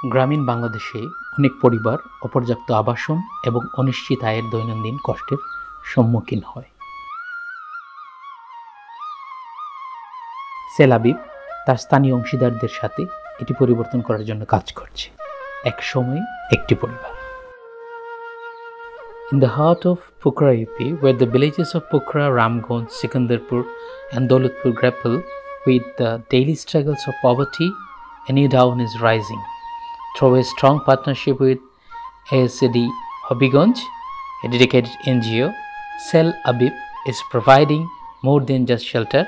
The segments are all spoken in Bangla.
গ্রামীণ বাংলাদেশে অনেক পরিবার অপর্যাপ্ত আবাসন এবং অনিশ্চিত আয়ের দৈনন্দিন কষ্টের সম্মুখীন হয়। সেল আবিব তার স্থানীয় অংশীদারদের সাথে এটি পরিবর্তন করার জন্য কাজ করছে। এক সময় একটি পরিবার। In the heart of Pokra UP, where the villages of Pokra, Ramganj, Sikandarpur and Daulatpur grapple with the daily struggles of poverty, a new dawn is rising. Through a strong partnership with ASCD Hobiganj, a dedicated NGO, Sel Abib is providing more than just shelter.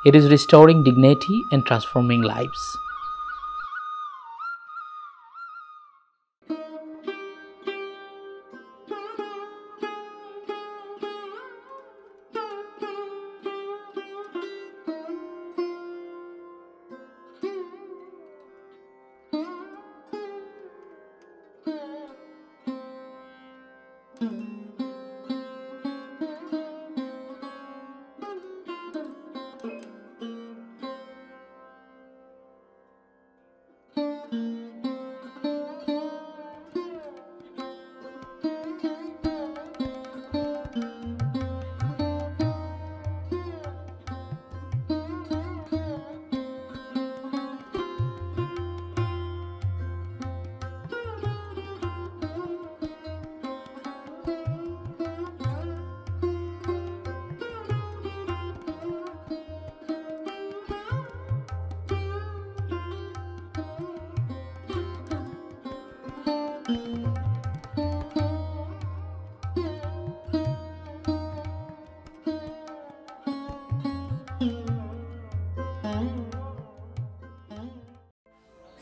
It is restoring dignity and transforming lives.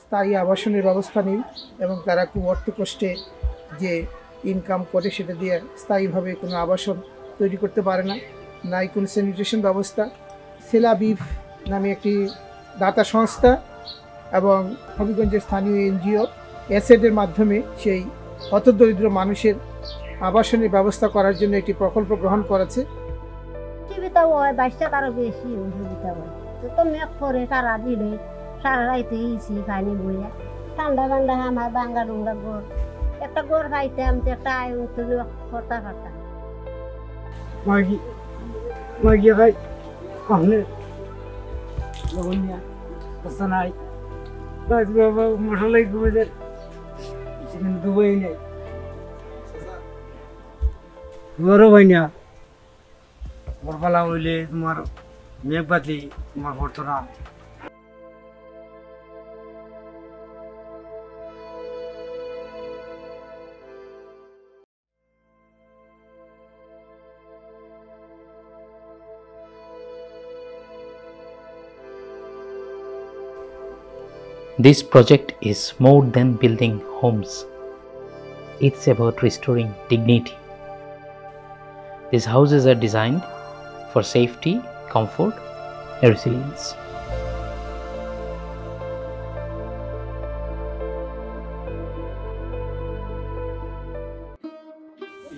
স্থায়ী আবাসনের ব্যবস্থা নেই এবং তারা খুব অর্থকষ্টে যে ইনকাম করে সেটা দিয়ে স্থায়ীভাবে কোনো আবাসন তৈরি করতে পারে না, নাই কোনো স্যানিটেশন ব্যবস্থা। সেল আবিব নামে একটি দাতা সংস্থা এবং হবিগঞ্জের স্থানীয় এনজিও এসএডের মাধ্যমে সেই হতদরিদ্র মানুষের আবাসনের ব্যবস্থা করার জন্য একটি প্রকল্প গ্রহণ করেছে। সুবিধা হয়, বাচ্চা তারও বেশি সুবিধা হয়, তো মেঘ করে সারা দিলে সারা রাইতে ইসি পানি বইয়া ঠান্ডা ঠান্ডা আমার বাঙ্গা ডুঙ্গা গড় একটা গড় খাইতে আমি একটা আয় তুলি করতে পারতাম। মাগি খাই কখনো লগনিয়া বসা নাই বাবা মশলাই ঘুমেদের সেখানে দুবাই নেই বড় ভাই না বরপালা হইলে তোমার মেঘ বাদলি তোমার পড়তো না। This project is more than building homes. It's about restoring dignity. These houses are designed for safety, comfort, and resilience.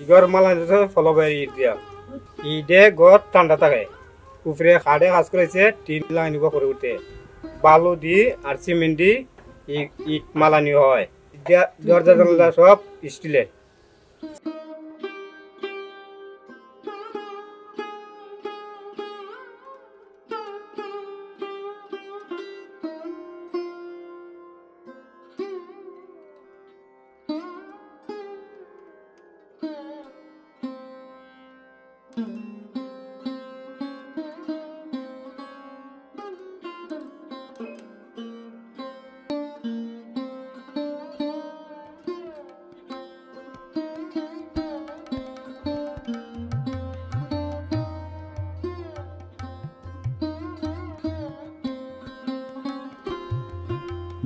Igor malanjose foloberi dia. Ide gor tanda থাকে উপরে খাড়ে কাজ করেছে টিন লাগানিব করে উঠে বালু দি আর সিমেন্ট দি ইট মালানি হয় দরজা জানলা সব স্টিলের।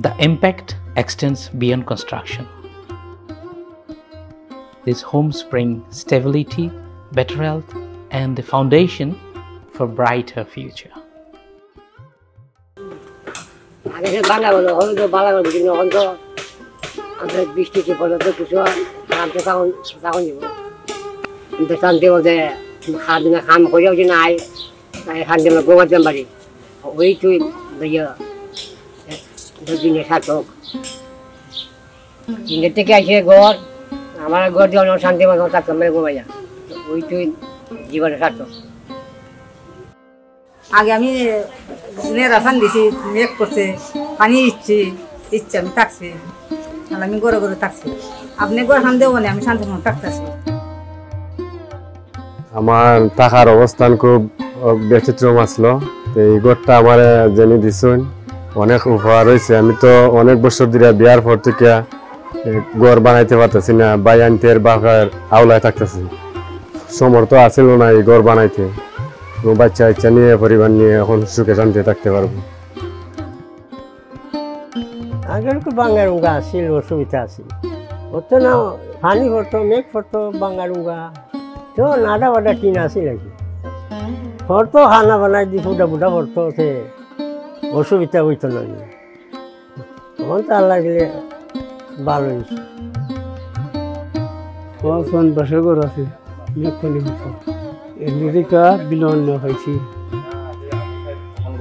The impact extends beyond construction. These homes bring stability, better health, and the foundation for a brighter future. আগে বাংলা বলো হয়তো বাংলা বলবো কিন্তু এখন তো আমাদের বৃষ্টিতে পড়লে তো কিছু আরামসে তখন যাব কিন্তু শান্তি বলতে সারাদিনে কাম করেও যে নাই শান্তি আমরা গোবার দাম বাড়ি ওই তুই দুদিনে সার্থক ইন্ডিয়া থেকে আসে ঘর আমার ঘর দিয়ে অনেক শান্তি মতো থাকতাম মেয়ে ঘুমাইয়া ওই তুই জীবনে থাকতো আগে আমি রাসান দিছি মেঘ করছে পানি ইচ্ছে আমি থাকছি আর আমি গড়ে গড়ে থাকছি আপনি গড়ে খান দেবো না আমি শান্তি মতো থাকতেছি আমার থাকার অবস্থান খুব ব্যতিক্রম আসলো এই ঘরটা আমার জেনে দিছুন অনেক উপহার হয়েছে আমি তো অনেক বছর ধরে বিয়ার পর থেকে ঘর বানাইতে পারতেছি না বাই আনতের বাঘার আওলায় থাকতেছি সমর্থ আছিল না এই ঘর বানাইতে বাচ্চা ইচ্ছা নিয়ে পরিবার নিয়ে এখন সুখে শান্তি থাকতে পারবো আগের তো বাঙ্গারুঙ্গা আছিল অসুবিধা আছিল হতো না পানি পড়তো মেঘ পড়তো বাঙ্গারুঙ্গা তো নাডা বাডা টিন আছিল আর কি পড়তো খানা বানাই দি ফুটা ফুটা পড়তো সে অসুবিধা হইতো না তখন তো আল্লাহ গেলে ভালো হয়েছে বাসা ঘর আছে মেঘ পানি হতো এদিকা বিলন হয়েছি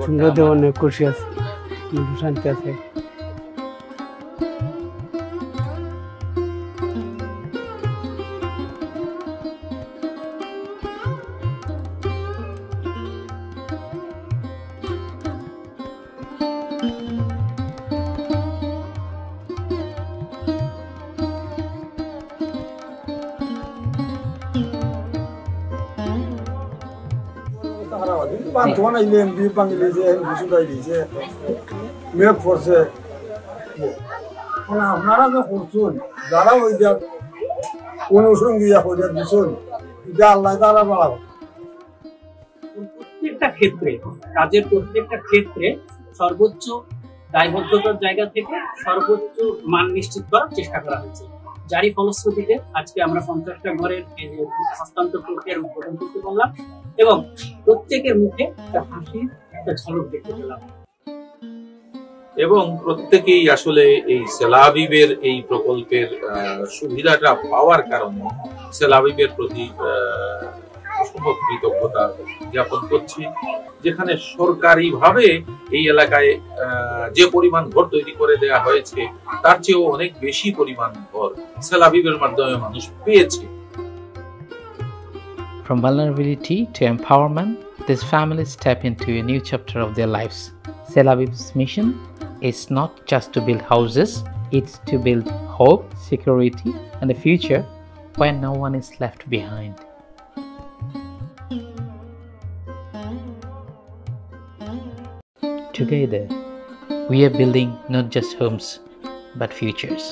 সুন্দর দেওয়া অনেক খুশি আছে শান্তি আছে Bantuan ini yang dipanggil je, sudah ini je. Mereka force. Karena nara tu kursun, darah wajah, unusun dia wajah disun, dia Allah darah malam. প্রত্যেকটা ক্ষেত্রে কাজের প্রত্যেকটা ক্ষেত্রে সর্বোচ্চ দায়বদ্ধতার জায়গা থেকে সর্বোচ্চ মান নিশ্চিত করার চেষ্টা করা হয়েছে যারই ফলশ্রুতিতে আজকে আমরা 50টা ঘরের হস্তান্তর প্রক্রিয়ার উদ্বোধন করতে পারলাম এবং প্রত্যেকের মুখে একটা হাসির একটা ঝলক দেখতে পেলাম এবং প্রত্যেকেই আসলে এই সেলাবিবের এই প্রকল্পের সুবিধাটা পাওয়ার কারণে সেলাবিবের প্রতি অসম্ভব কৃতজ্ঞতা জ্ঞাপন করছি যেখানে সরকারিভাবে এই এলাকায় যে পরিমাণ ঘর তৈরি করে দেওয়া হয়েছে তার চেয়েও অনেক বেশি পরিমাণ ঘর সেলাবিবের মাধ্যমে মানুষ পেয়েছে From vulnerability to empowerment, these families step into a new chapter of their lives. Selabib's mission is not just to build houses, it's to build hope, security, and a future where no one is left behind. Together, we are building not just homes, but futures.